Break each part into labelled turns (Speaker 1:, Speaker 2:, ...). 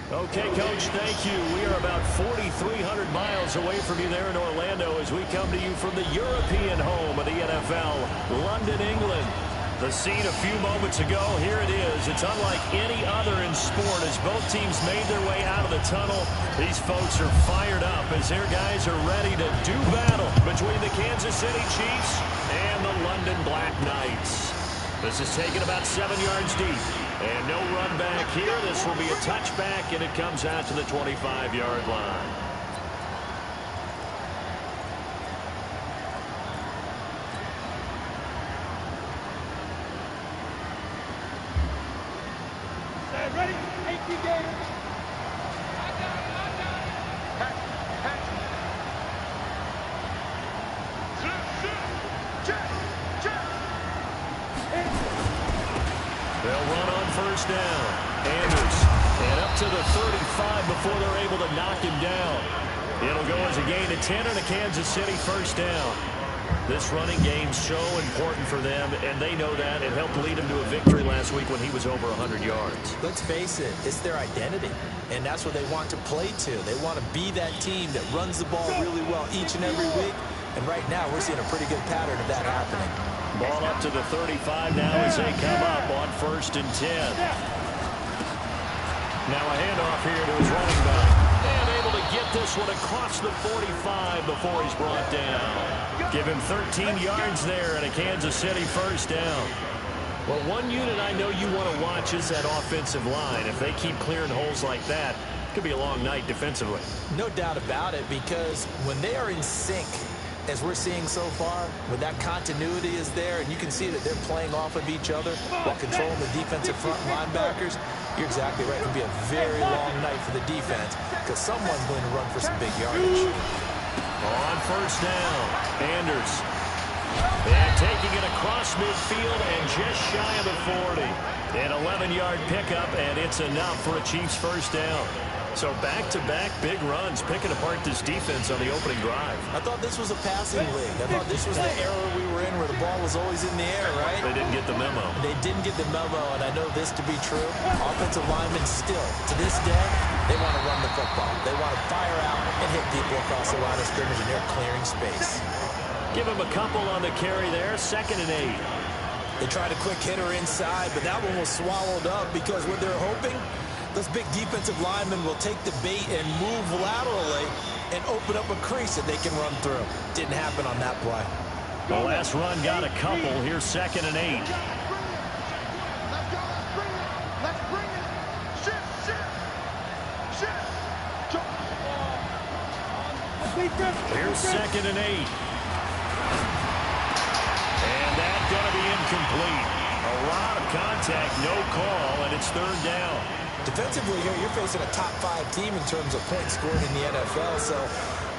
Speaker 1: Okay, Coach, thank you. We are about 4,300 miles away from you there in Orlando as we come to you from the European home of the NFL, London, England. The scene a few moments ago, here it is. It's unlike any other in sport as both teams made their way out of the tunnel. These folks are fired up as their guys are ready to do battle between the Kansas City Chiefs and the London Black Knights. This is taken about 7 yards deep. And no run back here. This will be a touchback, and it comes out to the 25-yard line.
Speaker 2: Ready? 18 Gators.
Speaker 1: They'll run on first down. Anders. And up to the 35 before they're able to knock him down. It'll go as a gain of 10 and a Kansas City first down. This running game's so important for them, and they know that. It helped lead him to a victory last week when he was over 100 yards.
Speaker 3: Let's face it, it's their identity, and that's what they want to play to. They want to be that team that runs the ball really well each and every week, and right now we're seeing a pretty good pattern of that happening.
Speaker 1: Ball up to the 35 now as they come up on first and 10. Now a handoff here to his running back. And able to get this one across the 45 before he's brought down. Give him 13 yards there and a Kansas City first down. Well, one unit I know you want to watch is that offensive line. If they keep clearing holes like that, it could be a long night defensively.
Speaker 3: No doubt about it, because when they are in sync, as we're seeing so far, when that continuity is there and you can see that they're playing off of each other while controlling the defensive front linebackers, you're exactly right. It could be a very long night for the defense because someone's going to run for some big yardage.
Speaker 1: On first down, Anders. And taking it across midfield and just shy of the 40. An 11-yard pickup, and it's enough for a Chiefs first down. So back-to-back big runs, picking apart this defense on the opening drive.
Speaker 3: I thought this was a passing league. I thought this was the era we were in where the ball was always in the air, right?
Speaker 1: They didn't get the memo.
Speaker 3: They didn't get the memo, and I know this to be true. Offensive linemen still, to this day, they want to run the football. They want to fire out and hit people across the line of scrimmage, and they're clearing space.
Speaker 1: Give him a couple on the carry there, 2nd and 8.
Speaker 3: They tried a quick hitter inside, but that one was swallowed up because what they're hoping, those big defensive linemen will take the bait and move laterally and open up a crease that they can run through. Didn't happen on that play.
Speaker 1: The last run got a couple. Here's 2nd and 8.
Speaker 2: Let's go. Let's bring it. Shift.
Speaker 1: Here's 2nd and 8. And that's going to be incomplete. A lot of contact, no call, and it's 3rd down.
Speaker 3: Defensively here, you're facing a top 5 team in terms of points scored in the NFL. So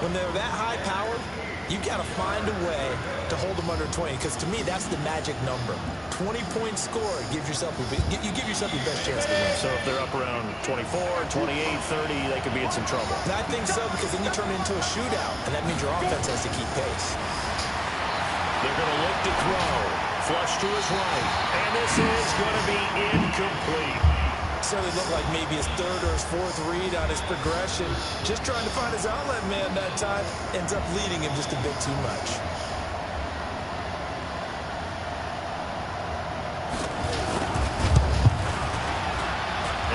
Speaker 3: when they're that high powered, you got to find a way to hold them under 20. Because to me, that's the magic number. 20 points scored gives yourself you give yourself your best chance to win.
Speaker 1: So if they're up around 24, 28, 30, they could be in some trouble.
Speaker 3: And I think so, because then you turn it into a shootout, and that means your offense has to keep pace.
Speaker 1: They're going to look to throw. Flush to his right. And this is going to be incomplete.
Speaker 3: Certainly looked like maybe his 3rd or his 4th read on his progression. Just trying to find his outlet man that time. Ends up leading him just a bit too much.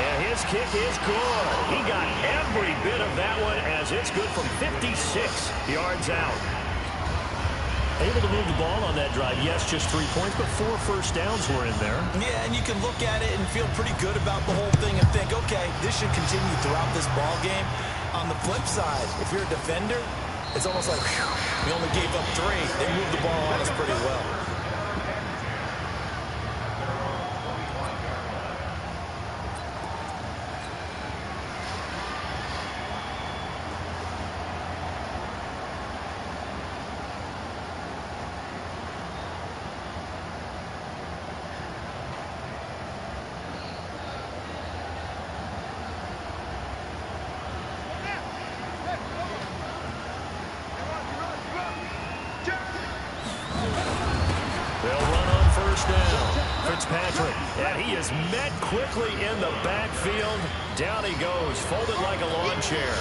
Speaker 1: And his kick is good. He got every bit of that one as it's good from 56 yards out. Able to move the ball on that drive. Yes, just 3 points, but 4 first downs were in there.
Speaker 3: Yeah, and you can look at it and feel pretty good about the whole thing and think, okay, this should continue throughout this ball game. On the flip side, if you're a defender, it's almost like, whew, we only gave up 3. They moved the ball on us pretty well. Fitzpatrick.
Speaker 1: And he is met quickly in the backfield. Down he goes, folded like a lawn chair.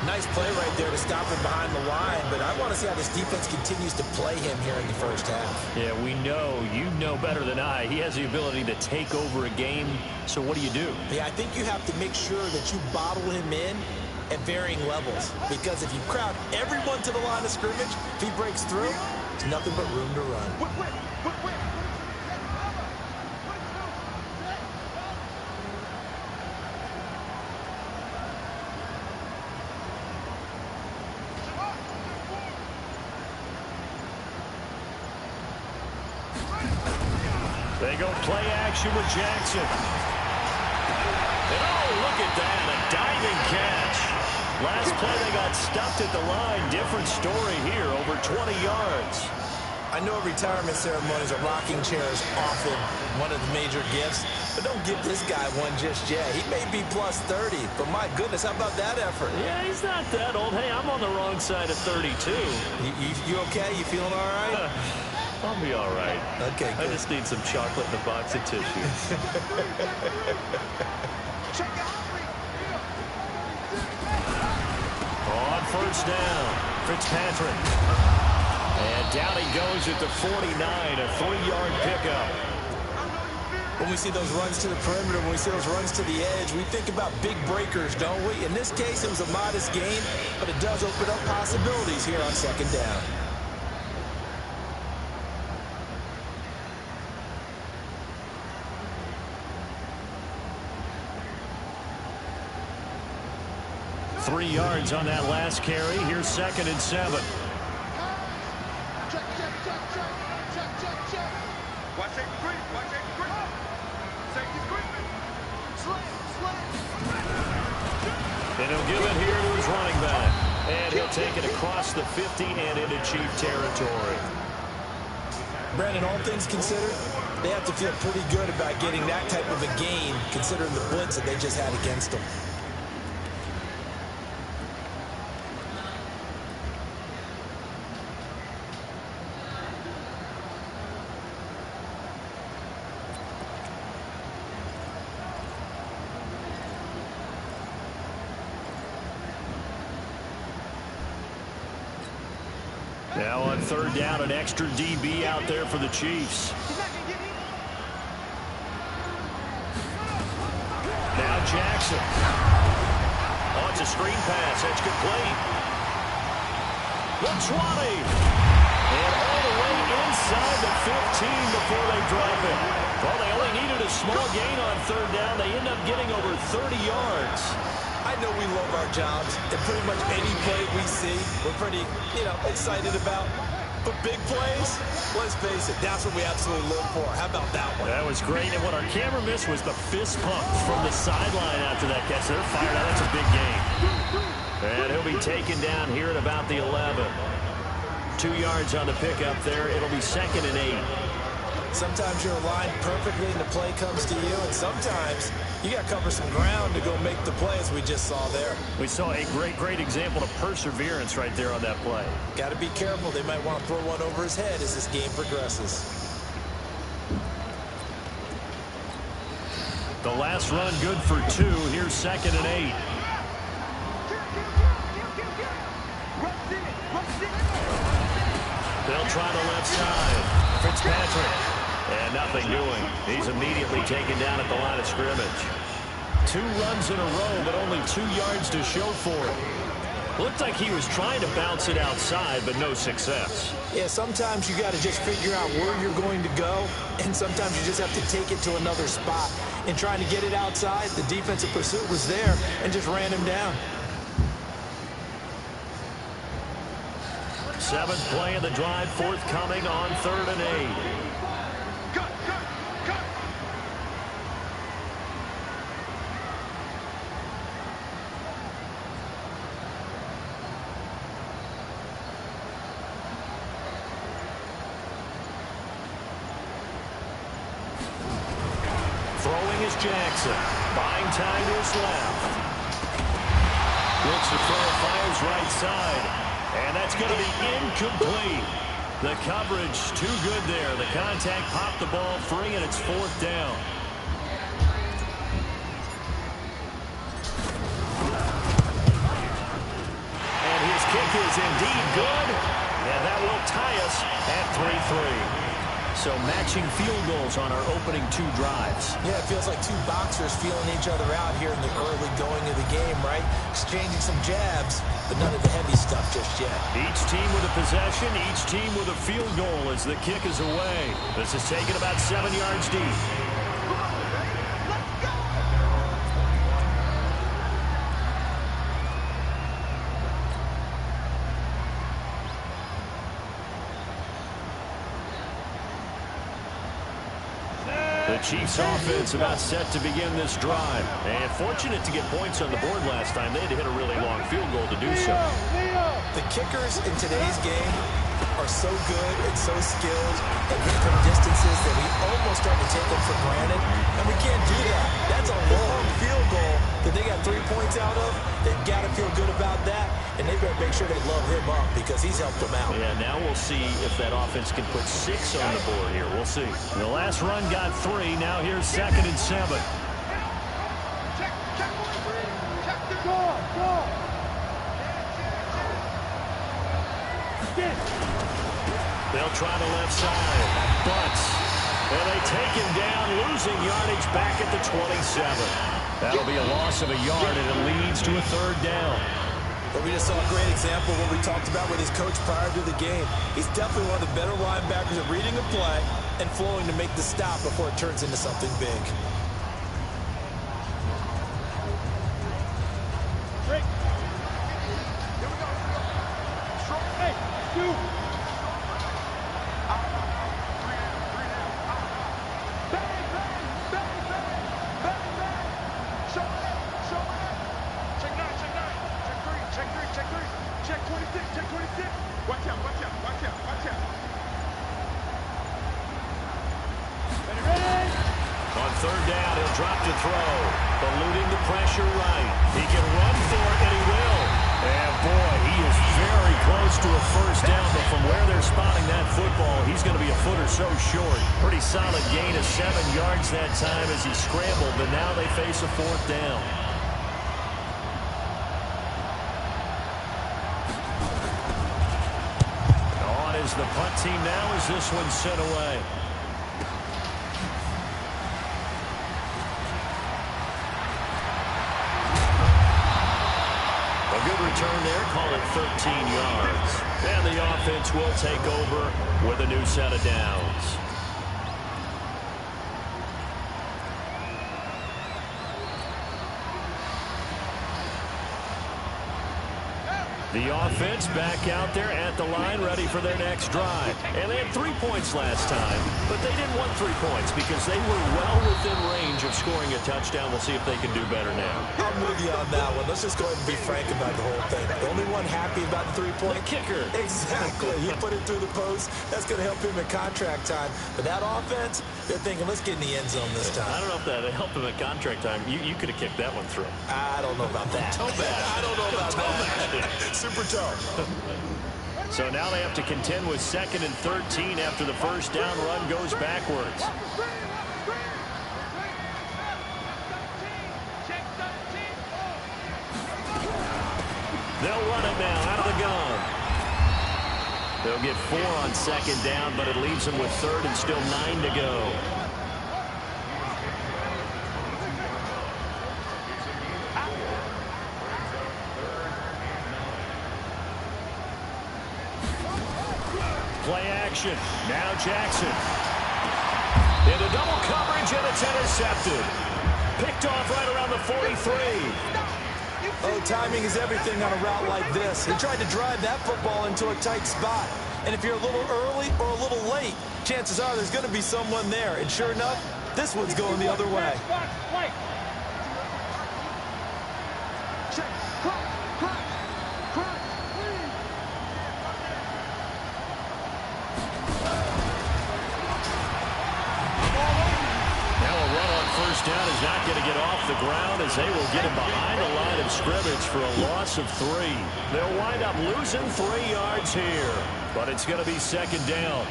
Speaker 3: Nice play right there to stop him behind the line, but I want to see how this defense continues to play him here in the first half.
Speaker 1: Yeah, we know, you know better than I, he has the ability to take over a game. So what do you do?
Speaker 3: Yeah, I think you have to make sure that you bottle him in at varying levels, because if you crowd everyone to the line of scrimmage, if he breaks through, there's nothing but room to run.
Speaker 1: They go play action with Jackson. And oh, look at that, a diving catch. Last play they got stopped at the line. Different story here, over 20 yards.
Speaker 3: I know retirement ceremonies or rocking chairs often one of the major gifts, but don't give this guy one just yet. He may be plus 30, but my goodness, how about that effort?
Speaker 1: Yeah, he's not that old. Hey, I'm on the wrong side of 32.
Speaker 3: You okay? You feeling all right?
Speaker 1: I'll be all right.
Speaker 3: Okay, good.
Speaker 1: I just need some chocolate and a box of tissue. On first down, Fitzpatrick. And down he goes at the 49, a 3-yard pickup.
Speaker 3: When we see those runs to the perimeter, when we see those runs to the edge, we think about big breakers, don't we? In this case, it was a modest gain, but it does open up possibilities here on second down.
Speaker 1: Three yards on that last carry. Here's 2nd and 7.
Speaker 2: Watch that screen. Watch that screen. Safety screen. Slam.
Speaker 1: And he'll give it here to his running back. And he'll take it across the 50 and into Chief territory.
Speaker 3: Brandon, all things considered, they have to feel pretty good about getting that type of a gain, considering the blitz that they just had against them.
Speaker 1: Now on third down, an extra DB out there for the Chiefs. Now Jackson. Oh, it's a screen pass. That's complete. The 20. And all the way inside the 15 before they drop it. Well, they only needed a small gain on third down. They end up getting over 30 yards.
Speaker 3: I know we love our jobs, and pretty much any play we see, we're pretty, excited about. But big plays, let's face it, that's what we absolutely live for. How about that one?
Speaker 1: That was great, and what our camera missed was the fist pump from the sideline after that catch. They're fired out. That's a big game. And he'll be taken down here at about the 11. 2 yards on the pickup there. It'll be 2nd and 8.
Speaker 3: Sometimes you're aligned perfectly and the play comes to you, and sometimes you got to cover some ground to go make the play, as we just saw there.
Speaker 1: We saw a great example of perseverance right there on that play.
Speaker 3: Got to be careful. They might want to throw one over his head as this game progresses.
Speaker 1: The last run good for 2. Here's 2nd and 8. They'll try the left side. Fitzpatrick. And nothing doing. He's immediately taken down at the line of scrimmage. 2 runs in a row, but only 2 yards to show for it. Looked like he was trying to bounce it outside, but no success.
Speaker 3: Yeah, sometimes you got to just figure out where you're going to go, and sometimes you just have to take it to another spot. And trying to get it outside, the defensive pursuit was there and just ran him down.
Speaker 1: 7th play of the drive, forthcoming on 3rd and 8. Throwing is Jackson. Buying time to his left. Looks to throw, fires right side. And that's going to be incomplete. The coverage too good there. The contact popped the ball free, and it's 4th down. And his kick is indeed good. And that will tie us at 3-3. So matching field goals on our opening 2 drives.
Speaker 3: Yeah, it feels like 2 boxers feeling each other out here in the early going of the game, right? Exchanging some jabs, but none of the heavy stuff just yet.
Speaker 1: Each team with a possession, each team with a field goal as the kick is away. This is taken about 7 yards deep. The Chiefs offense about set to begin this drive. And fortunate to get points on the board last time. They had to hit a really long field goal to do so.
Speaker 3: The kickers in today's game are so good and so skilled and hit from distances that we almost start to take them for granted. And we can't do that. That's a long field goal that they got 3 points out of. They've got to feel good about that. And they better make sure they love him up because he's helped them out.
Speaker 1: Yeah, now we'll see if that offense can put 6 on the board here. We'll see. The last run got 3. Now here's 2nd and 7. They'll try the left side. Butts. And they take him down, losing yardage back at the 27. That'll be a loss of a yard, and it leads to a 3rd down.
Speaker 3: But we just saw a great example of what we talked about with his coach prior to the game. He's definitely one of the better linebackers at reading a play and flowing to make the stop before it turns into something big.
Speaker 2: Break. Here we go. Strong. Hey, 2. Bang, bang, bang, bang, bang, bang. Show it. Check 9, check 9. Check 3, check 3. Check 26, check 26. Watch out. Ready?
Speaker 1: On 3rd down, he'll drop to throw. Eluding the pressure right. He can run for it, and he will. And, boy, he is very close to a 1st down, but from where they're spotting that football, he's going to be a foot or so short. Pretty solid gain of 7 yards that time as he scrambled, but now they face a 4th down. On is the punt team now as this one's sent away. Return there, call it 13 yards. And the offense will take over with a new set of downs. The offense back out there at the line, ready for their next drive. And they had 3 points last time, but they didn't want 3 points because they were well within range of scoring a touchdown. We'll see if they can do better now.
Speaker 3: I'm with you on that one. Let's just go ahead and be frank about the whole thing. The only one happy about the 3-point?
Speaker 1: The kicker.
Speaker 3: Exactly. He put it through the post. That's going to help him at contract time. But that offense, they're thinking, let's get in the end zone this time.
Speaker 1: I don't know if that helped him at contract time. You could have kicked that one through.
Speaker 3: I don't know about that.
Speaker 1: Toe bag.
Speaker 3: I don't know about that. Super toe.
Speaker 1: So now they have to contend with 2nd and 13 after the 1st down run goes backwards. They'll run it now out of the gun. They'll get 4 on 2nd down, but it leaves them with 3rd and still 9 to go. Play action. Now Jackson. Into double coverage, and it's intercepted. Picked off right around the 43.
Speaker 3: Oh, timing is everything on a route like this. He tried to drive that football into a tight spot. And if you're a little early or a little late, chances are there's going to be someone there. And sure enough, this one's going the other way.
Speaker 1: Now a run on 1st down as he's not going to get off the ground as they will get him behind the line of scrimmage for a loss of 3. They'll wind up losing 3 yards here, but it's going to be second down.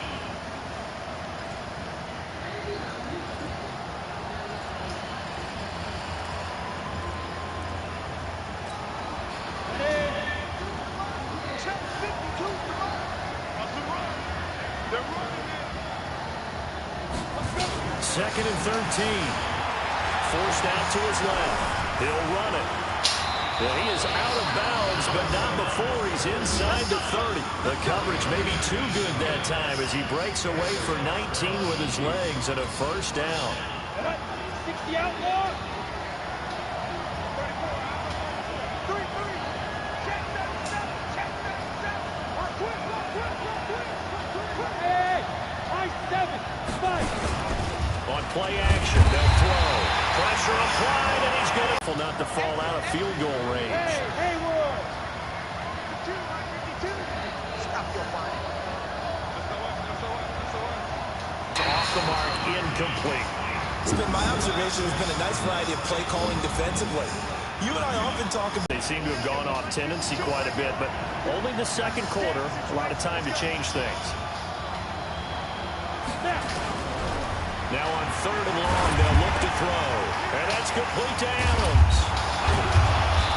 Speaker 1: Second and 13. Forced out to his left. He'll run it. Well, he is out of bounds, but not before he's inside the 30. The coverage may be too good that time as he breaks away for 19 with his legs and a first down.
Speaker 2: 60 out long. 3-3. Check that 7. Check that 7. We're quick. Hey, high 7. 5.
Speaker 1: On play action, they'll throw. Pressure applied, and he's going to not to fall out of field goal range.
Speaker 2: Hey, Hayward. 52. Stop your fighting.
Speaker 1: Off the mark, incomplete.
Speaker 3: It's been my observation. There's been a nice variety of play calling defensively. You and I often talk about.
Speaker 1: They seem to have gone off tendency quite a bit, but only the second quarter, a lot of time to change things. Now on 3rd and long, they'll look to throw. And that's complete to Adams.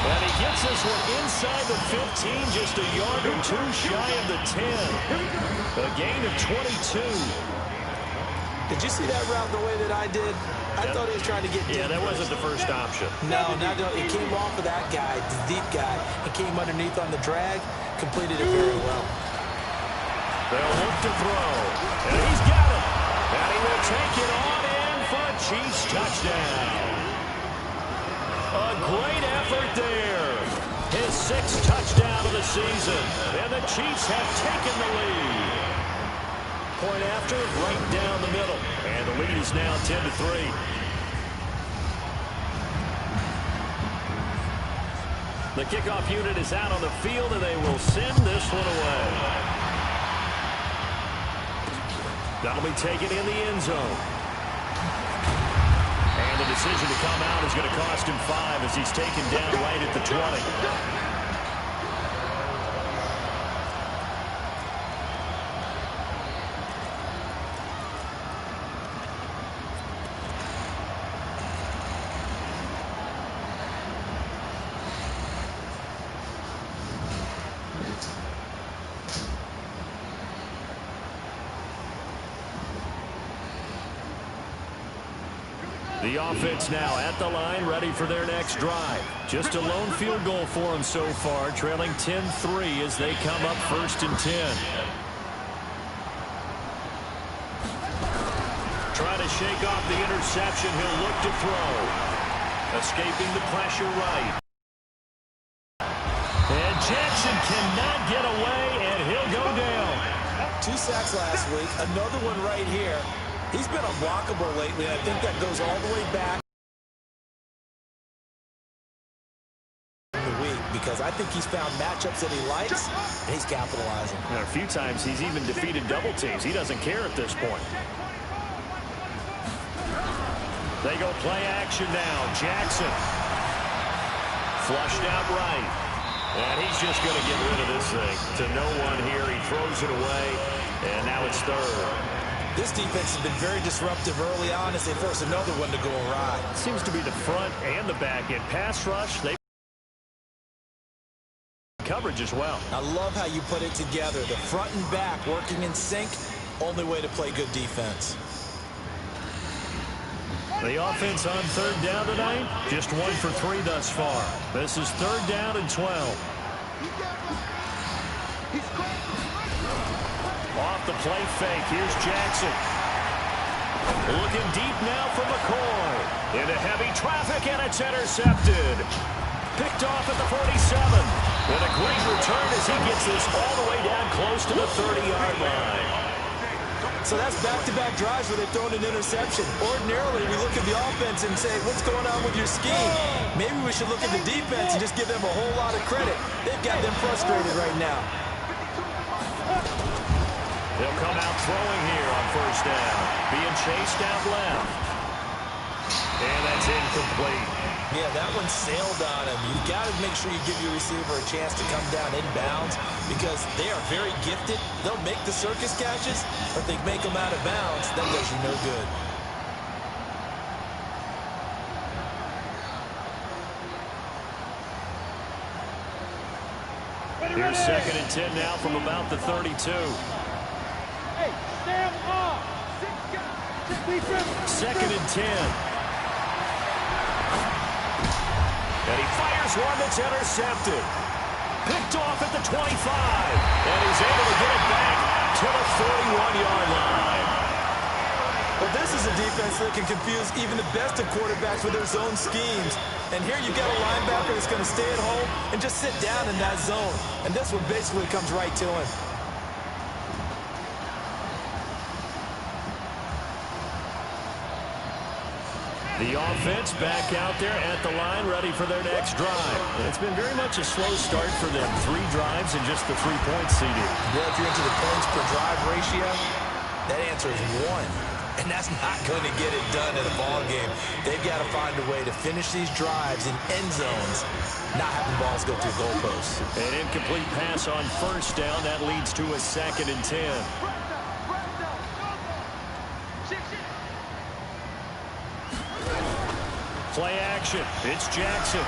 Speaker 1: And he gets this one inside the 15, just a yard or 2 shy of the 10. A gain of 22.
Speaker 3: Did you see that route the way that I did? I thought he was trying to get deep.
Speaker 1: Yeah, that wasn't the first option.
Speaker 3: No, it came off of that guy, the deep guy, and came underneath on the drag, completed it very well.
Speaker 1: They'll look to throw. And he's got it. And he will take it on in for a Chiefs touchdown. A great effort there. His 6th touchdown of the season. And the Chiefs have taken the lead. Point after, right down the middle. And the lead is now 10-3. The kickoff unit is out on the field, and they will send this one away. That'll be taken in the end zone. And the decision to come out is going to cost him 5 as he's taken down right at the 20. The offense now at the line, ready for their next drive. Just a lone field goal for them so far, trailing 10-3 as they come up 1st and 10. Trying to shake off the interception, he'll look to throw. Escaping the pressure right. And Jackson cannot get away, and he'll go down.
Speaker 3: 2 sacks last week, another one right here. He's been unblockable lately, and I think that goes all the way back in the week because I think he's found matchups that he likes, and he's capitalizing.
Speaker 1: And a few times he's even defeated double teams. He doesn't care at this point. They go play action now. Jackson. Flushed out right. And he's just going to get rid of this thing to no one here. He throws it away, and now it's 3rd.
Speaker 3: This defense has been very disruptive early on as they force another one to go awry.
Speaker 1: Seems to be the front and the back end. Pass rush, they coverage as well.
Speaker 3: I love how you put it together. The front and back working in sync, only way to play good defense.
Speaker 1: The offense on 3rd down tonight, just 1 for 3 thus far. This is 3rd down and 12. Off the play fake, here's Jackson. Looking deep now for McCoy. Into heavy traffic, and it's intercepted. Picked off at the 47. And a great return as he gets this all the way down close to the 30-yard line.
Speaker 3: So that's back-to-back drives where they've thrown an interception. Ordinarily, we look at the offense and say, what's going on with your scheme? Maybe we should look at the defense and just give them a whole lot of credit. They've got them frustrated right now.
Speaker 1: They'll come out throwing here on 1st down. Being chased out left. And that's incomplete.
Speaker 3: Yeah, that one sailed on him. You've got to make sure you give your receiver a chance to come down inbounds because they are very gifted. They'll make the circus catches, but they make them out of bounds. That does you no good.
Speaker 1: Here's 2nd and 10 now from about the 32.
Speaker 2: Hey, stand off.
Speaker 1: 2nd and 10. And he fires one that's intercepted. Picked off at the 25. And he's able to get it back to the 41-yard line.
Speaker 3: Well, this is a defense that can confuse even the best of quarterbacks with their zone schemes. And here you've got a linebacker that's going to stay at home and just sit down in that zone. And this one basically comes right to him.
Speaker 1: The offense back out there at the line, ready for their next drive. And it's been very much a slow start for them. 3 drives and just the 3 points seeded.
Speaker 3: Well, if you're into the points per drive ratio, that answer is 1. And that's not going to get it done in a ball game. They've got to find a way to finish these drives in end zones, not having balls go through goalposts.
Speaker 1: An incomplete pass on 1st down. That leads to a 2nd and 10. Play action. It's Jackson.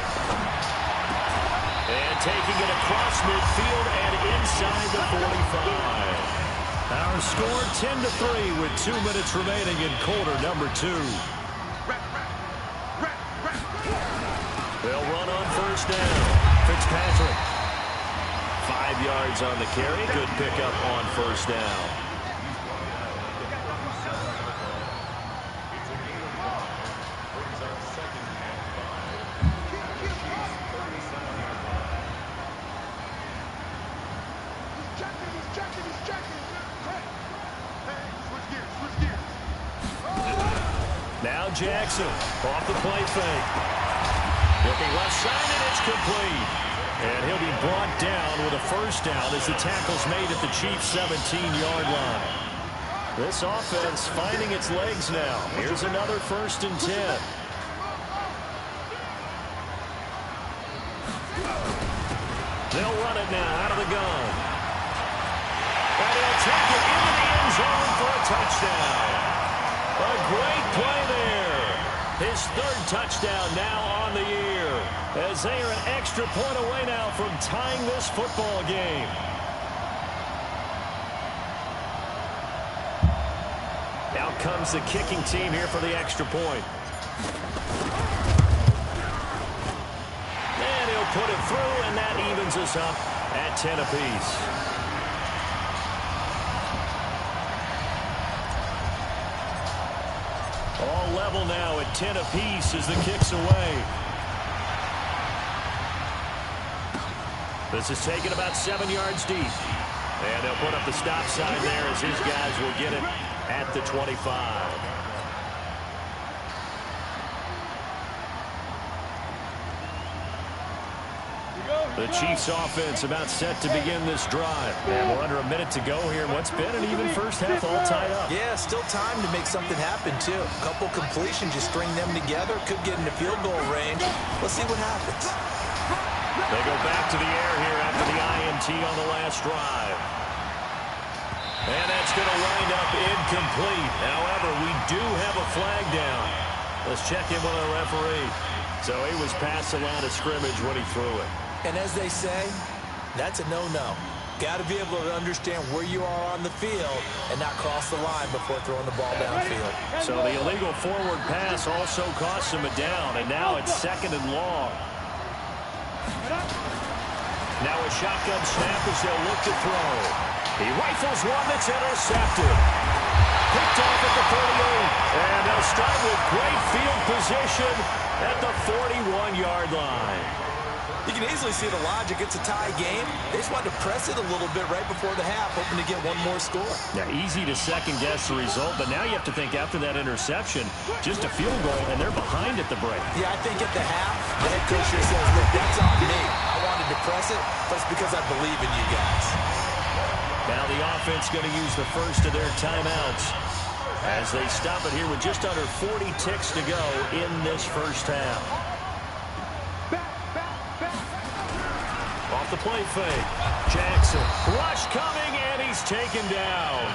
Speaker 1: And taking it across midfield and inside the 45. Our score 10-3 with 2 minutes remaining in quarter number 2. They'll run on 1st down. Fitzpatrick. 5 yards on the carry. Good pickup on 1st down. Now Jackson off the play fake. Looking left side, and it's complete. And he'll be brought down with a 1st down as the tackle's made at the Chiefs' 17-yard line. This offense finding its legs now. Here's another 1st and 10. They'll run it now out of the gun. And he'll take it into the end zone for a touchdown. A great play there. His 3rd touchdown now on the year. As they are an extra point away now from tying this football game. Out comes the kicking team here for the extra point. And he'll put it through, and that evens us up at 10 apiece. All level now at 10 apiece as the kick's away. This is taken about 7 yards deep. And they'll put up the stop sign there as his guys will get it at the 25. The Chiefs offense about set to begin this drive. And we're under a minute to go here in what's been an even first half, all tied up.
Speaker 3: Yeah, still time to make something happen, too. A couple completions, just string them together. Could get into field goal range. Let's see what happens.
Speaker 1: They go back to the air here after the INT on the last drive. And that's going to wind up incomplete. However, we do have a flag down. Let's check in with our referee. So he was past the line of scrimmage when he threw it.
Speaker 3: And as they say, that's a no-no. Got to be able to understand where you are on the field and not cross the line before throwing the ball downfield.
Speaker 1: So the illegal forward pass also costs him a down, and now it's 2nd and long. Now a shotgun snap as they'll look to throw. He rifles one that's intercepted. Picked off at the 38. And they'll start with great field position at the 41-yard line.
Speaker 3: You can easily see the logic. It's a tie game. They just wanted to press it a little bit right before the half, hoping to get one more score.
Speaker 1: Now, easy to second-guess the result, but now you have to think after that interception, just a field goal, and they're behind at the break.
Speaker 3: Yeah, I think at the half, the head coach just says, look, that's on me. I wanted to press it, but it's because I believe in you guys.
Speaker 1: Now the offense going to use the first of their timeouts. as they stop it here with just under 40 ticks to go in this first half. Off the play fake. Jackson. Rush coming, and he's taken down.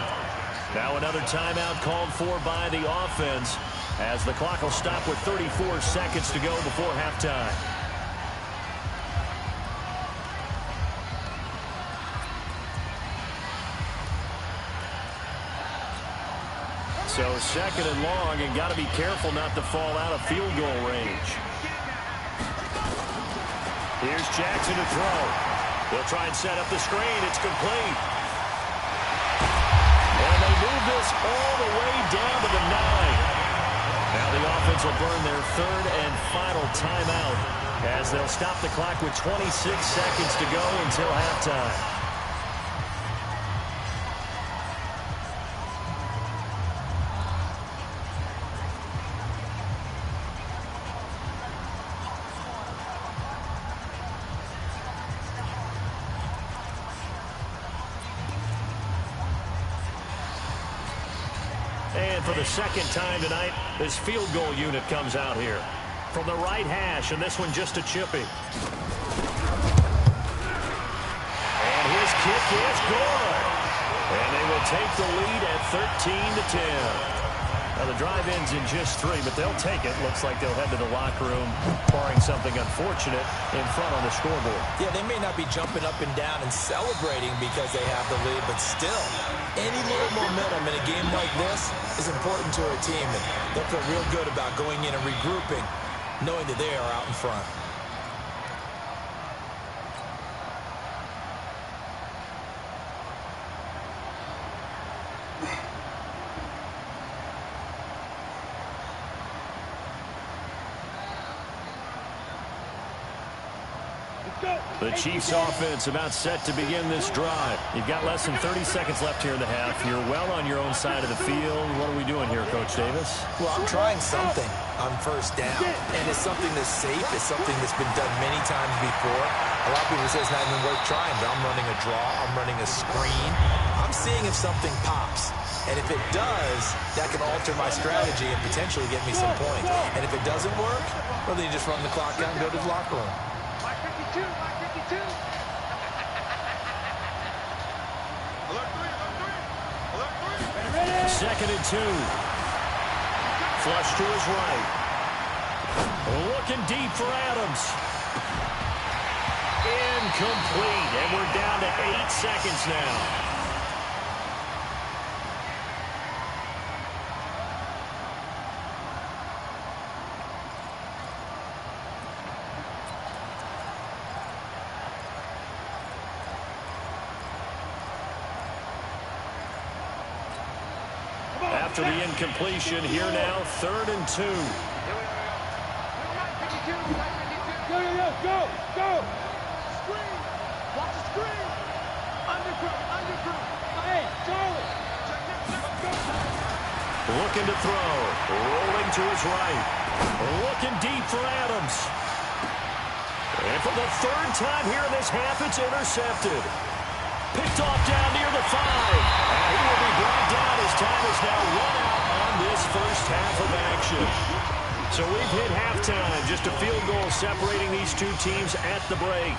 Speaker 1: Now another timeout called for by the offense, as the clock will stop with 34 seconds to go before halftime. So second and long, and got to be careful not to fall out of field goal range. Here's Jackson to throw. They'll try and set up the screen. It's complete. And they move this all the way down to the 9. Now the offense will burn their third and final timeout, as they'll stop the clock with 26 seconds to go until halftime. And for the second time tonight, this field goal unit comes out here. From the right hash, and this one just a chippy. And his kick is good. And they will take the lead at 13-10. Now the drive ends in just 3, but they'll take it. Looks like they'll head to the locker room, barring something unfortunate in front on the scoreboard.
Speaker 3: Yeah, they may not be jumping up and down and celebrating because they have the lead, but still, any little momentum in a game like this is important to a team, and they'll feel real good about going in and regrouping, knowing that they are out in front.
Speaker 1: The Chiefs offense about set to begin this drive. You've got less than 30 seconds left here in the half. You're well on your own side of the field. What are we doing here, Coach Davis?
Speaker 3: Well, I'm trying something on first down, and it's something that's safe. It's something that's been done many times before. A lot of people say it's not even worth trying, but I'm running a draw. I'm running a screen. I'm seeing if something pops. And if it does, that can alter my strategy and potentially get me some points. And if it doesn't work, well, then you just run the clock out and go to the locker room.
Speaker 1: Second and 2. Flush to his right. Looking deep for Adams. Incomplete. And we're down to 8 seconds now. After the incompletion, here now, 3rd and 2.
Speaker 2: Go! Screen! Watch the screen! Underthrow! Hey, Charlie!
Speaker 1: Looking to throw. Rolling to his right. Looking deep for Adams. And for the 3rd time here in this half, it's intercepted. Picked off down near the 5. And he will be brought down as time is now run out on this first half of action. So we've hit halftime. Just a field goal separating these two teams at the break.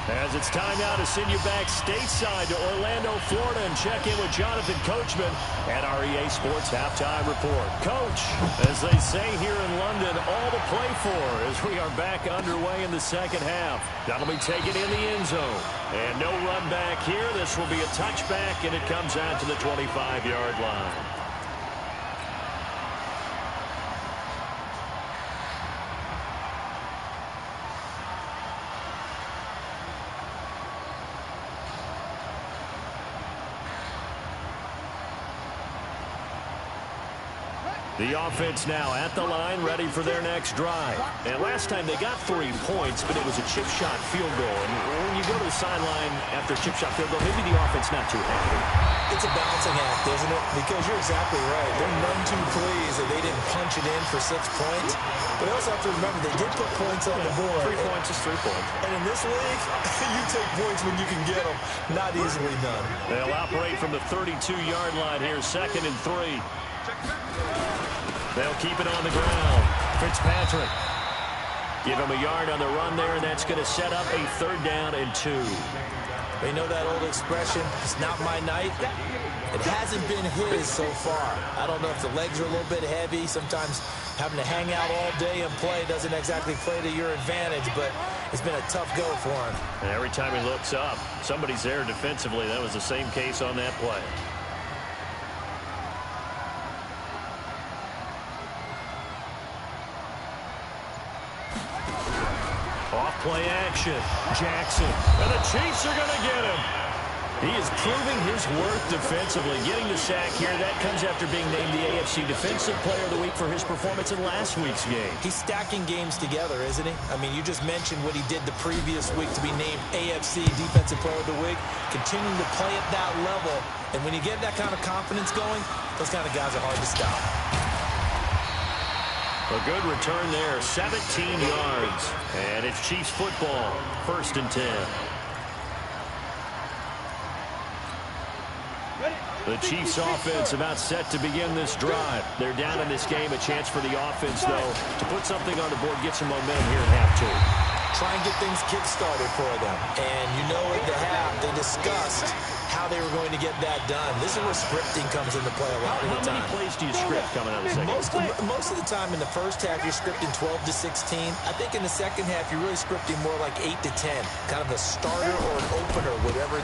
Speaker 1: As it's time now to send you back stateside to Orlando, Florida, and check in with Jonathan Coachman at our EA Sports Halftime Report. Coach, as they say here in London, all to play for as we are back underway in the second half. That'll be taken in the end zone. And no run back here. This will be a touchback, and it comes out to the 25-yard line. The offense now at the line, ready for their next drive. And last time they got 3 points, but it was a chip shot field goal. And when you go to the sideline after a chip shot field goal, maybe the offense not too happy.
Speaker 3: It's a balancing act, isn't it? Because you're exactly right. They're none too pleased that they didn't punch it in for 6 points. But I also have to remember they did put points on the board.
Speaker 1: 3 points is 3 points.
Speaker 3: And in this league, you take points when you can get them. Not easily done.
Speaker 1: They'll operate from the 32-yard line here, 2nd and 3. They'll keep it on the ground. Fitzpatrick. Give him a yard on the run there, and that's going to set up a 3rd down and 2.
Speaker 3: They know that old expression, it's not my night. It hasn't been his so far. I don't know if the legs are a little bit heavy. Sometimes having to hang out all day and play doesn't exactly play to your advantage, but it's been a tough go for him.
Speaker 1: And every time he looks up, somebody's there defensively. That was the same case on that play. Off-play action. Jackson. And the Chiefs are going to get him. He is proving his worth defensively. Getting the sack here, that comes after being named the AFC Defensive Player of the Week for his performance in last week's game.
Speaker 3: He's stacking games together, isn't he? I mean, you just mentioned what he did the previous week to be named AFC Defensive Player of the Week. Continuing to play at that level. And when you get that kind of confidence going, those kind of guys are hard to stop.
Speaker 1: A good return there, 17 yards. And it's Chiefs football, 1st and 10. The Chiefs offense about set to begin this drive. They're down in this game. A chance for the offense, though, to put something on the board, get some momentum here at half 2.
Speaker 3: Try and get things kick-started for them. And you know at the half, they discussed how they were going to get that done. This is where scripting comes into play a lot of the time.
Speaker 1: How many plays do you script coming out of the second half?
Speaker 3: Most of the time in the first half, you're scripting 12 to 16. I think in the second half, you're really scripting more like 8 to 10. Kind of a starter or an opener, whatever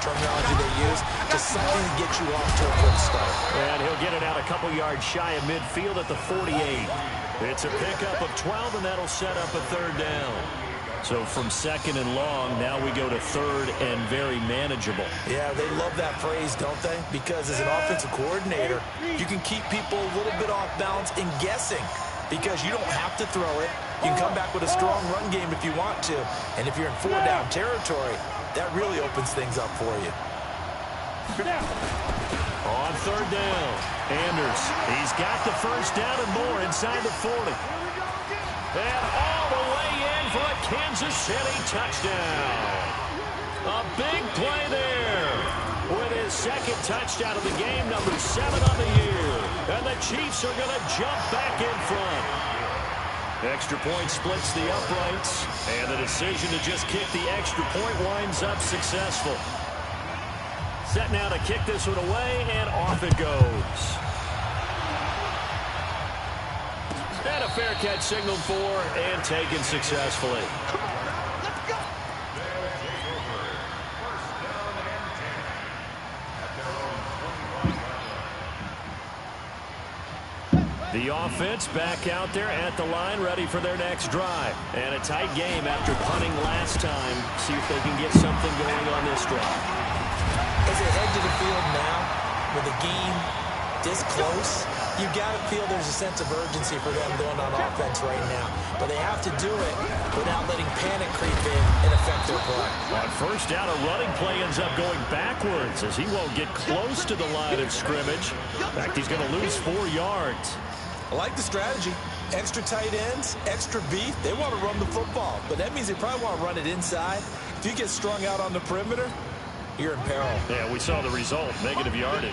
Speaker 3: terminology they use, just something to get you off to a quick start.
Speaker 1: And he'll get it out a couple yards shy of midfield at the 48. It's a pickup of 12, and that'll set up a 3rd down. So from 2nd and long, now we go to 3rd and very manageable.
Speaker 3: Yeah, they love that phrase, don't they? Because as an offensive coordinator, you can keep people a little bit off balance and guessing because you don't have to throw it. You can come back with a strong run game if you want to. And if you're in 4-down territory, that really opens things up for you.
Speaker 1: On 3rd down, Anders. He's got the 1st down and more inside the 40. And all the way in for a Kansas City touchdown. A big play there with his 2nd touchdown of the game, number 7 on the year. And the Chiefs are going to jump back in front. Extra point splits the uprights, and the decision to just kick the extra point winds up successful. Set now to kick this one away, and off it goes. And a fair catch signaled for and taken successfully. The offense back out there at the line, ready for their next drive. And a tight game after punting last time. See if they can get something going on this drive.
Speaker 3: As they head to the field now, with the game this close, you've got to feel there's a sense of urgency for them going on offense right now. But they have to do it without letting panic creep in and affect their play.
Speaker 1: On 1st down, a running play ends up going backwards as he won't get close to the line of scrimmage. In fact, he's going to lose 4 yards.
Speaker 3: I like the strategy. Extra tight ends, extra beef. They want to run the football, but that means they probably want to run it inside. If you get strung out on the perimeter, you're in peril.
Speaker 1: Yeah, we saw the result, negative yardage.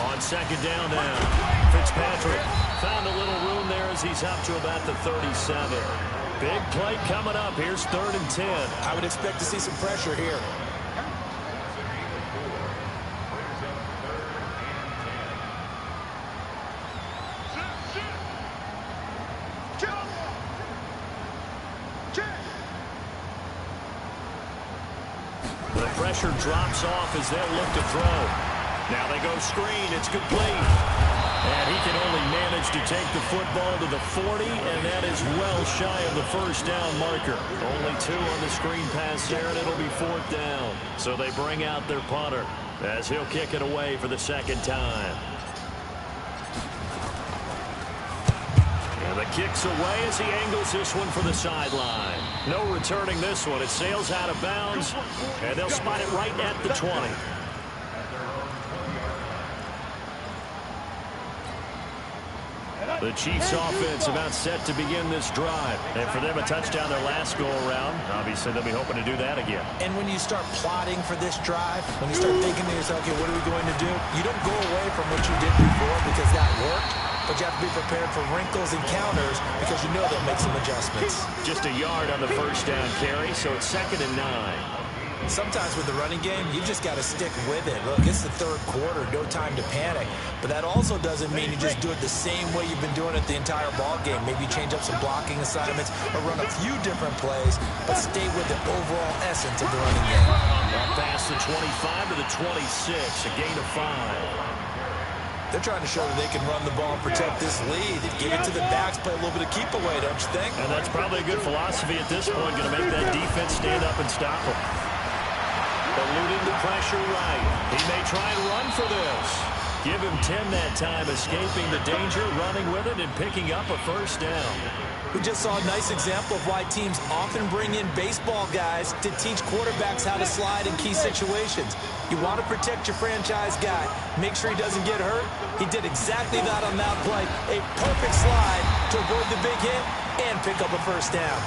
Speaker 1: On 2nd down now, Fitzpatrick found a little room there as he's up to about the 37. Big play coming up. Here's 3rd and 10.
Speaker 3: I would expect to see some pressure here.
Speaker 1: The pressure drops off as they'll look to throw. Now they go screen. It's complete. And he can only manage to take the football to the 40, and that is well shy of the 1st down marker. Only 2 on the screen pass there, and it'll be 4th down. So they bring out their punter as he'll kick it away for the 2nd time. And the kick's away as he angles this one for the sideline. No returning this one. It sails out of bounds, and they'll spot it right at the 20. The Chiefs offense about set to begin this drive. And for them, a touchdown their last go-around. Obviously, they'll be hoping to do that again.
Speaker 3: And when you start plotting for this drive, when you start thinking to yourself, okay, what are we going to do? You don't go away from what you did before because that worked. But you have to be prepared for wrinkles and counters because you know they'll make some adjustments.
Speaker 1: Just a yard on the first down carry, so it's 2nd and 9.
Speaker 3: Sometimes with the running game, you just got to stick with it. Look, it's the third quarter, no time to panic. But that also doesn't mean you just do it the same way you've been doing it the entire ball game. Maybe change up some blocking assignments or run a few different plays, but stay with the overall essence of the running game.
Speaker 1: Up past the 25 to the 26, a gain of 5.
Speaker 3: They're trying to show that they can run the ball and protect this lead. Give it to the backs, play a little bit of keep away, don't you think?
Speaker 1: And that's probably a good philosophy at this point, going to make that defense stand up and stop them. Eluding the pressure right. He may try and run for this. Give him 10 that time, escaping the danger, running with it, and picking up a first down.
Speaker 3: We just saw a nice example of why teams often bring in baseball guys to teach quarterbacks how to slide in key situations. You want to protect your franchise guy. Make sure he doesn't get hurt. He did exactly that on that play. A perfect slide to avoid the big hit and pick up a first down.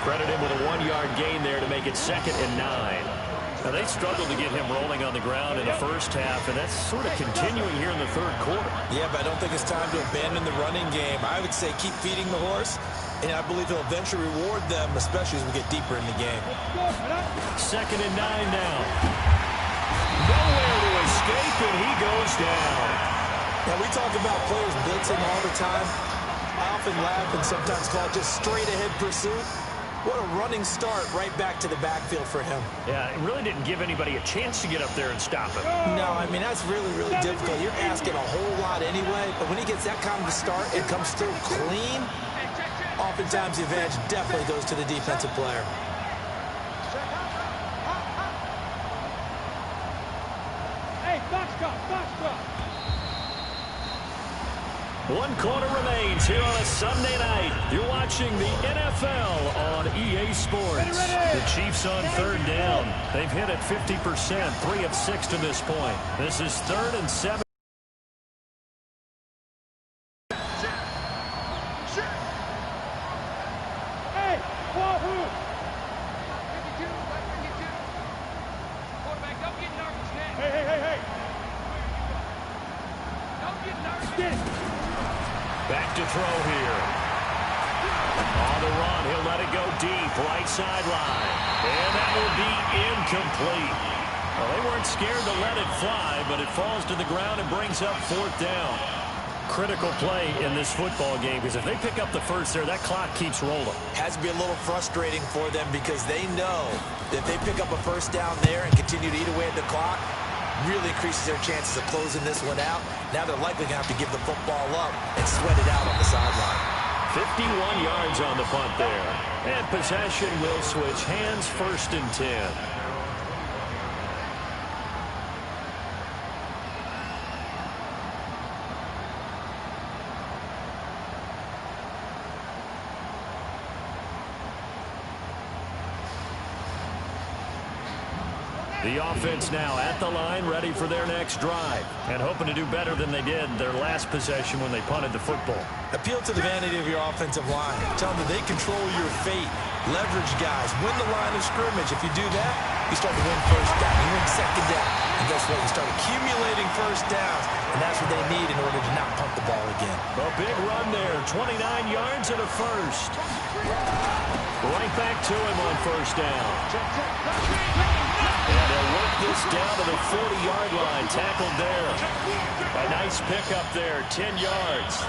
Speaker 1: Credit him with a 1-yard gain there to make it 2nd and 9. Now, they struggled to get him rolling on the ground in the first half, and that's sort of continuing here in the third quarter.
Speaker 3: Yeah, but I don't think it's time to abandon the running game. I would say keep feeding the horse, and I believe he'll eventually reward them, especially as we get deeper in the game.
Speaker 1: 2nd and 9 now. Nowhere to escape, and he goes down.
Speaker 3: Now, we talk about players blitzing all the time. I often laugh and sometimes call it just straight-ahead pursuit. What a running start right back to the backfield for him.
Speaker 1: Yeah, it really didn't give anybody a chance to get up there and stop him.
Speaker 3: No, I mean, that's really, really difficult. You're asking a whole lot anyway, but when he gets that kind of a start and comes through clean, oftentimes the advantage definitely goes to the defensive player.
Speaker 2: Hey, box cut, box cut.
Speaker 1: 1 quarter remains here on a Sunday night. You're watching the NFL on EA Sports. The Chiefs on 3rd down. They've hit it 50%, 3 of 6 to this point. This is 3rd and 7.
Speaker 2: Hey, Wahoo! Hey. Don't get nervous. Get it.
Speaker 1: Back to throw here. On the run, he'll let it go deep, right sideline. And that will be incomplete. Well, they weren't scared to let it fly, but it falls to the ground and brings up 4th down. Critical play in this football game, because if they pick up the first there, that clock keeps rolling.
Speaker 3: Has to be a little frustrating for them because they know that if they pick up a first down there and continue to eat away at the clock, really increases their chances of closing this one out. Now they're likely going to have to give the football up and sweat it out on the sideline.
Speaker 1: 51 yards on the punt there. And possession will switch hands, 1st and 10. The offense now at the line, ready for their next drive, and hoping to do better than they did their last possession when they punted the football.
Speaker 3: Appeal to the vanity of your offensive line. Tell them that they control your fate. Leverage guys. Win the line of scrimmage. If you do that, you start to win first down. You win 2nd down. And guess what? You start accumulating first downs, and that's what they need in order to not punt the ball again.
Speaker 1: A big run there, 29 yards and a first. Right back to him on 1st down. And they'll work this down to the 40-yard line. Tackled there. A nice pickup there, 10 yards.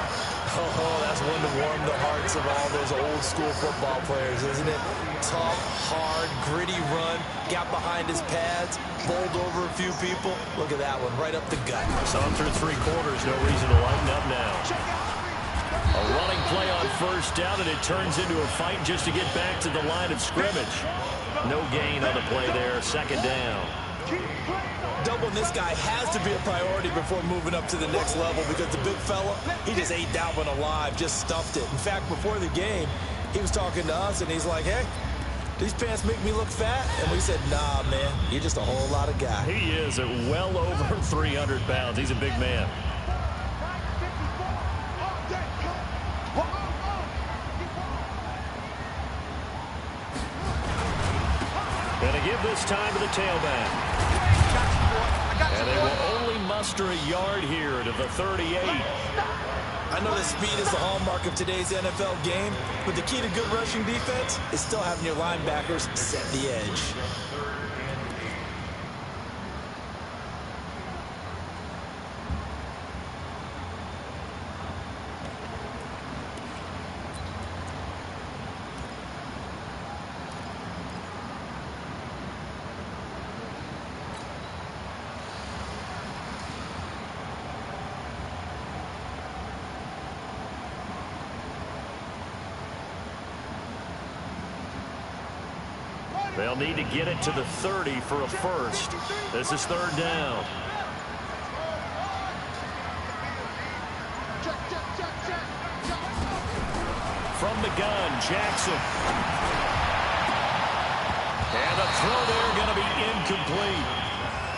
Speaker 3: Oh, that's one to warm the hearts of all those old-school football players, isn't it? Tough, hard, gritty run. Got behind his pads, bowled over a few people. Look at that one, right up the gut.
Speaker 1: So through 3 quarters, no reason to lighten up now. A running play on 1st down, and it turns into a fight just to get back to the line of scrimmage. No gain on the play there, 2nd down.
Speaker 3: Doubling this guy has to be a priority before moving up to the next level because the big fella, he just ate that one alive, just stuffed it. In fact, before the game, he was talking to us, and he's like, hey, these pants make me look fat? And we said, nah, man, you're just a whole lot of guy.
Speaker 1: He is at well over 300 pounds. He's a big man. Going to give this time to the tailback. And they will only muster a yard here to the 38.
Speaker 3: I know that speed is the hallmark of today's NFL game, but the key to good rushing defense is still having your linebackers set the edge.
Speaker 1: They'll need to get it to the 30 for a first. This is third down. From the gun, Jackson. And the throw there going to be incomplete.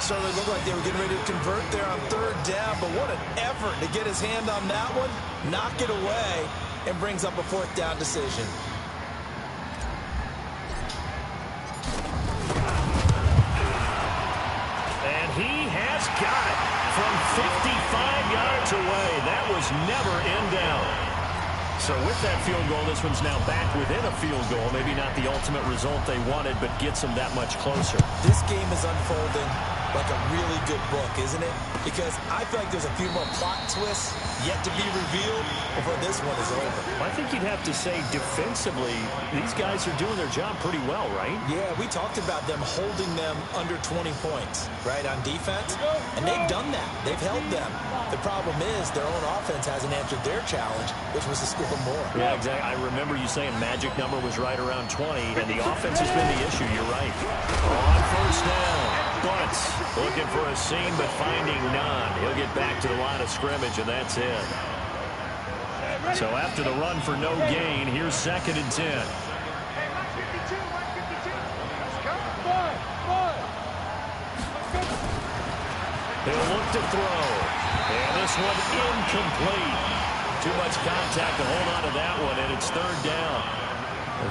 Speaker 3: Certainly looked like they were getting ready to convert there on third down, but what an effort to get his hand on that one, knock it away, and brings up a fourth down decision.
Speaker 1: He has got it from 55 yards away. That was never in doubt. So with that field goal, this one's now back within a field goal. Maybe not the ultimate result they wanted, but gets them that much closer.
Speaker 3: This game is unfolding like a really good book, isn't it? Because I feel like there's a few more plot twists yet to be revealed before this one is over.
Speaker 1: I think you'd have to say defensively, these guys are doing their job pretty well, right?
Speaker 3: Yeah, we talked about them holding them under 20 points, right, on defense, and they've done that. They've held them. The problem is their own offense hasn't answered their challenge, which was to score more.
Speaker 1: Yeah, exactly. I remember you saying magic number was right around 20, and the offense has been the issue. You're right. On first down, Bunts looking for a seam, but finding none. He'll get back to the line of scrimmage, and that's it. So after the run for no gain, here's 2nd and 10. He'll look to throw. And this one incomplete. Too much contact to hold on to that one, and it's third down.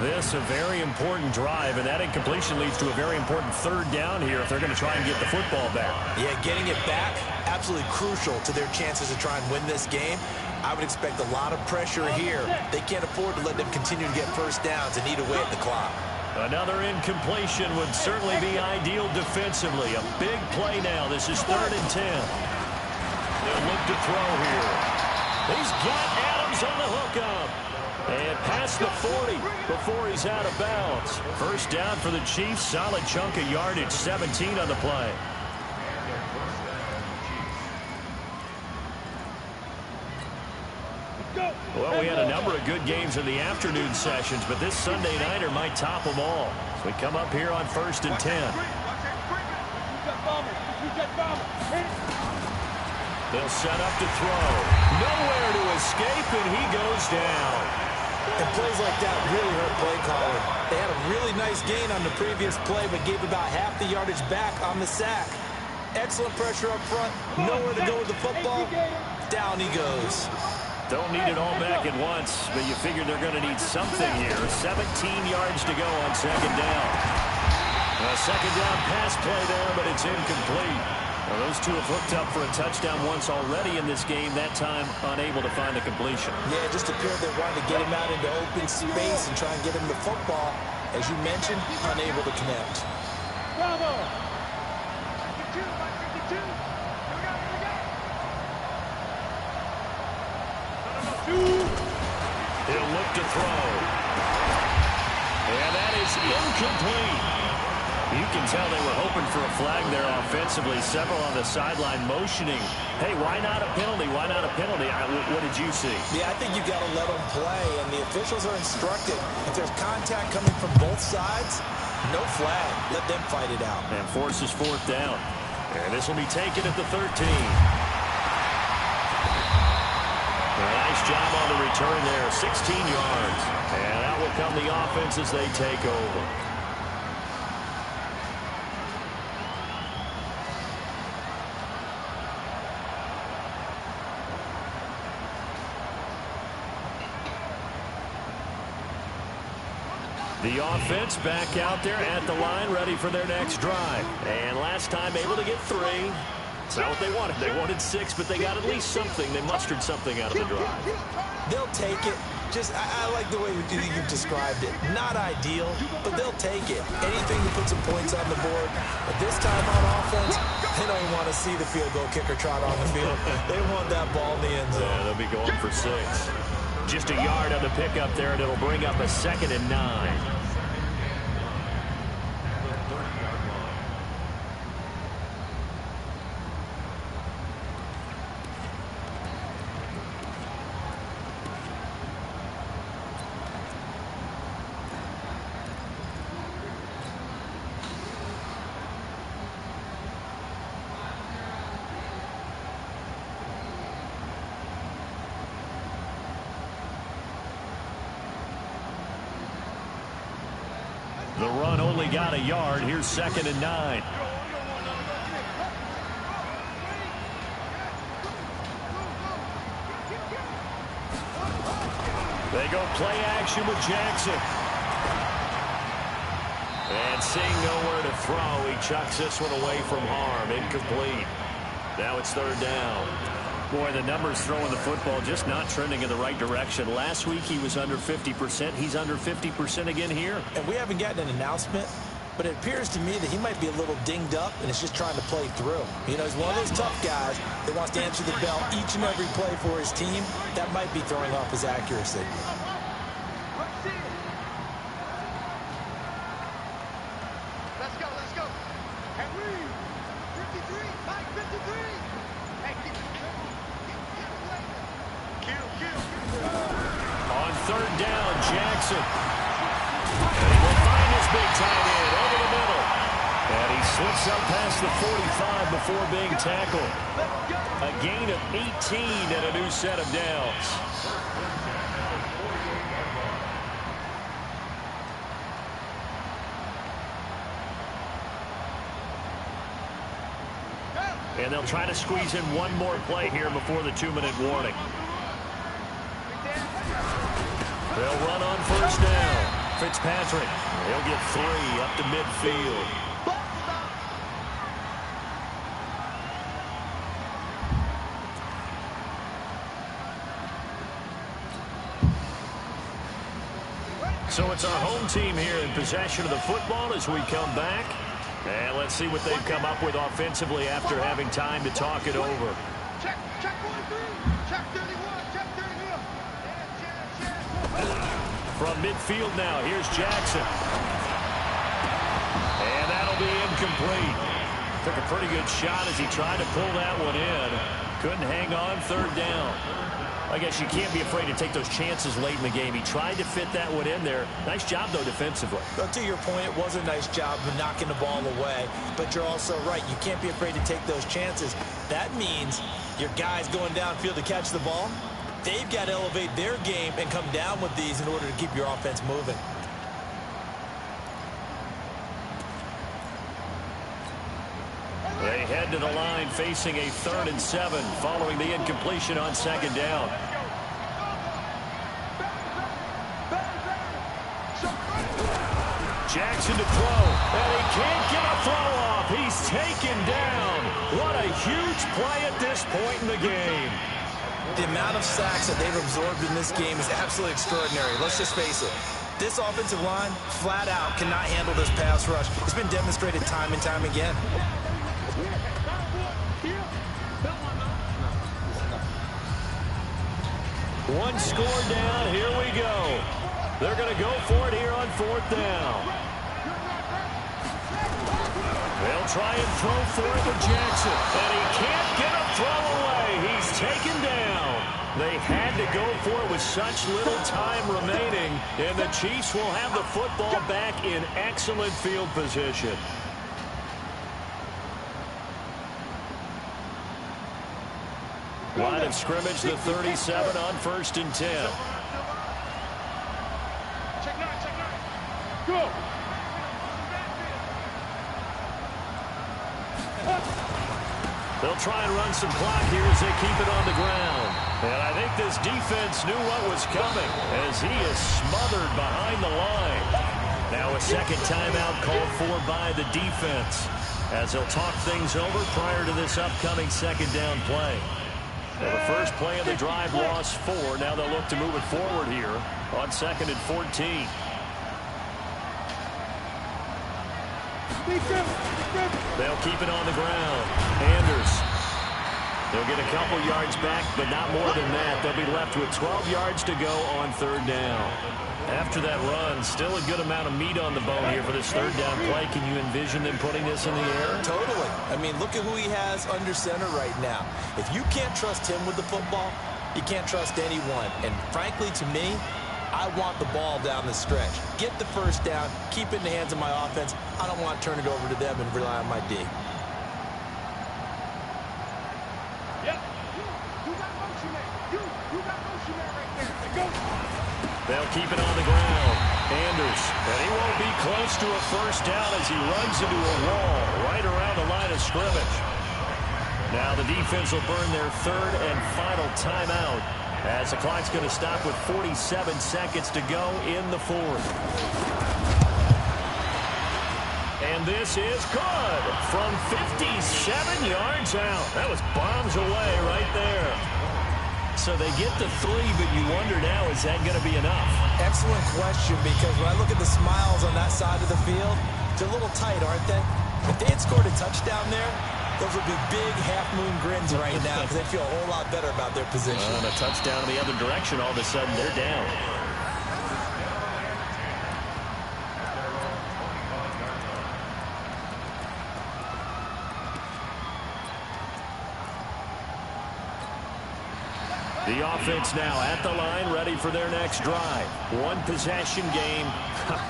Speaker 1: This a very important drive, and that incompletion leads to a very important third down here if they're going to try and get the football back.
Speaker 3: Yeah, getting it back, absolutely crucial to their chances to try and win this game. I would expect a lot of pressure here. They can't afford to let them continue to get first downs and eat away at the clock.
Speaker 1: Another incompletion would certainly be ideal defensively. A big play now. This is 3rd and 10. They'll look to throw here. He's got Adams on the hookup. And past the 40 before he's out of bounds. First down for the Chiefs. Solid chunk of yardage. 17 on the play. Well, we had a number of good games in the afternoon sessions, but this Sunday nighter might top them all. So we come up here on 1st and 10. They'll set up to throw. Nowhere to escape, and he goes down.
Speaker 3: And plays like that really hurt play calling. They had a really nice gain on the previous play, but gave about half the yardage back on the sack. Excellent pressure up front. Nowhere to go with the football. Down he goes.
Speaker 1: Don't need it all back at once, but you figure they're going to need something here. 17 yards to go on 2nd down. A 2nd down pass play there, but it's incomplete. Well, those two have hooked up for a touchdown once already in this game, that time unable to find the completion.
Speaker 3: Yeah, it just appeared they wanted to get him out into open space and try and get him the football. As you mentioned, unable to connect.
Speaker 2: Bravo!
Speaker 1: He'll look to throw. And that is incomplete. You can tell they were hoping for a flag there offensively. Several on the sideline motioning. Hey, why not a penalty? Why not a penalty? What did you see?
Speaker 3: Yeah, I think you got to let them play, and the officials are instructed. If there's contact coming from both sides, no flag. Let them fight it out.
Speaker 1: And forces 4th down. And this will be taken at the 13. Nice job on the return there. 16 yards. And out will come the offense as they take over. The offense back out there at the line, ready for their next drive. And last time able to get 3. It's not what they wanted. They wanted 6, but they got at least something. They mustered something out of the drive.
Speaker 3: They'll take it. I like the way you've described it. Not ideal, but they'll take it. Anything to put some points on the board. But this time on offense, they don't even want to see the field goal kicker trot on the field. They want that ball in the end zone.
Speaker 1: Yeah, they'll be going for 6. Just a yard on the pickup there, and it'll bring up a 2nd and 9. The run only got a yard. Here's 2nd and 9. They go play action with Jackson. And seeing nowhere to throw, he chucks this one away from harm. Incomplete. Now it's 3rd down. Boy, the numbers throwing the football just not trending in the right direction. Last week he was under 50%. He's under 50% again here.
Speaker 3: And we haven't gotten an announcement, but it appears to me that he might be a little dinged up and is just trying to play through. You know, he's one of those tough guys that wants to answer the bell each and every play for his team. That might be throwing off his accuracy.
Speaker 2: Let's go, let's go. And we 53, Mike 53. Hey, keep it.
Speaker 1: On 3rd down, Jackson. And he will find his big tight end over the middle. And he slips up past the 45 before being tackled. A gain of 18 and a new set of downs. And they'll try to squeeze in one more play here before the 2-minute warning. They'll run on 1st down. Fitzpatrick, he'll get 3 up to midfield. So it's our home team here in possession of the football as we come back. And let's see what they've come up with offensively after having time to talk it over.
Speaker 2: Check 1-3. Check 31. Check 31.
Speaker 1: From midfield now, here's Jackson. And that'll be incomplete. Took a pretty good shot as he tried to pull that one in. Couldn't hang on 3rd down. I guess you can't be afraid to take those chances late in the game. He tried to fit that one in there. Nice job, though, defensively.
Speaker 3: But to your point, it was a nice job of knocking the ball away. But you're also right. You can't be afraid to take those chances. That means your guys going downfield to catch the ball, they've got to elevate their game and come down with these in order to keep your offense moving.
Speaker 1: They head to the line facing a 3rd and 7 following the incompletion on 2nd down. Jackson to throw, and he can't get a throw off. He's taken down. What a huge play at this point in the game.
Speaker 3: The amount of sacks that they've absorbed in this game is absolutely extraordinary. Let's just face it. This offensive line, flat out, cannot handle this pass rush. It's been demonstrated time and time again.
Speaker 1: One score down. Here we go. They're going to go for it here on 4th down. They'll try and throw for it with Jackson. And he can't get a throw away. He's taken down. They had to go for it with such little time remaining. And the Chiefs will have the football back in excellent field position. Line of scrimmage, the 37 on 1st and 10.
Speaker 2: Check 9. Go.
Speaker 1: They'll try and run some clock here as they keep it on the ground. And I think this defense knew what was coming as he is smothered behind the line. a second timeout called for by the defense as they'll talk things over prior to this upcoming second down play. Well, the first play of the drive lost 4. Now they'll look to move it forward here on 2nd and 14. They'll keep it on the ground. Anders. They'll get a couple yards back, but not more than that. They'll be left with 12 yards to go on 3rd down. After that run, still a good amount of meat on the bone here for this 3rd down play. Can you envision them putting this in the air?
Speaker 3: Totally. I mean, look at who he has under center right now. If you can't trust him with the football, you can't trust anyone. And frankly, to me, I want the ball down the stretch. Get the first down, keep it in the hands of my offense. I don't want to turn it over to them and rely on my D.
Speaker 1: They'll keep it on the ground. Anders, and he won't be close to a first down as he runs into a wall right around the line of scrimmage. Now the defense will burn their 3rd and final timeout as the clock's going to stop with 47 seconds to go in the 4th. And this is good from 57 yards out. That was bombs away right there. So they get the 3, but you wonder now, is that going to be enough?
Speaker 3: Excellent question, because when I look at the smiles on that side of the field, they're a little tight, aren't they? If they had scored a touchdown there, those would be big half-moon grins right now because they feel a whole lot better about their position.
Speaker 1: And a touchdown in the other direction, all of a sudden they're down. The offense now at the line, ready for their next drive. One possession game.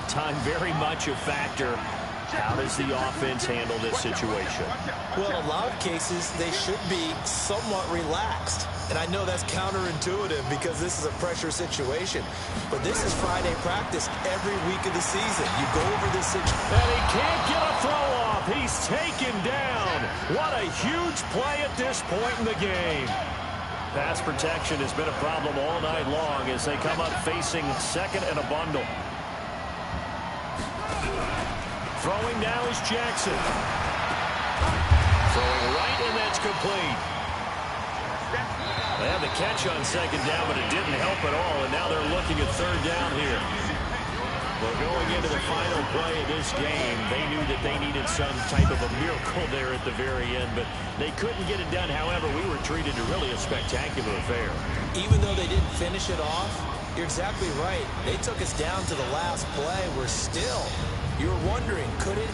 Speaker 1: Time very much a factor. How does the offense handle this situation?
Speaker 3: Well, in a lot of cases, they should be somewhat relaxed. And I know that's counterintuitive because this is a pressure situation. But this is Friday practice every week of the season. You go over this situation.
Speaker 1: And he can't get a throw off. He's taken down. What a huge play at this point in the game. Pass protection has been a problem all night long as they come up facing 2nd and a bundle. Throwing now is Jackson. Throwing right, and that's complete. They had the catch on 2nd down, but it didn't help at all, and now they're looking at 3rd down here. Well, going into the final play of this game, they knew that they needed some type of a miracle there at the very end, but they couldn't get it done. However, we were treated to really a spectacular affair.
Speaker 3: Even though they didn't finish it off, you're exactly right. They took us down to the last play. We're still, you were wondering, could it